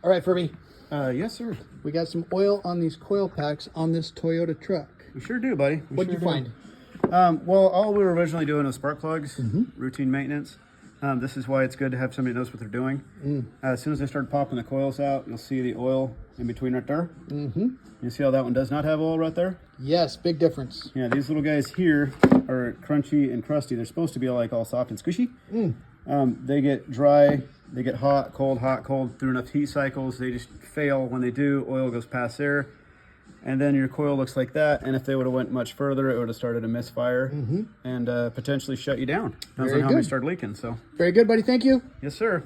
All right, Furby. Yes, sir. We got some oil on these coil packs on this Toyota truck. We sure do, buddy. What'd you find? Well, all we were originally doing was spark plugs, routine maintenance. This is why it's good to have somebody who knows what they're doing. As soon as they start popping the coils out, you'll see the oil in between right there. You see how that one does not have oil right there? Yes, big difference. Yeah, these little guys here are crunchy and crusty. They're supposed to be like all soft and squishy. They get dry, they get hot, cold through enough heat cycles. They just fail. When they do, oil goes past there. And then your coil looks like that. And if they would have went much further, it would have started a misfire and potentially shut you down. Depends on how many start leaking. So very good, buddy. Thank you. Yes, sir.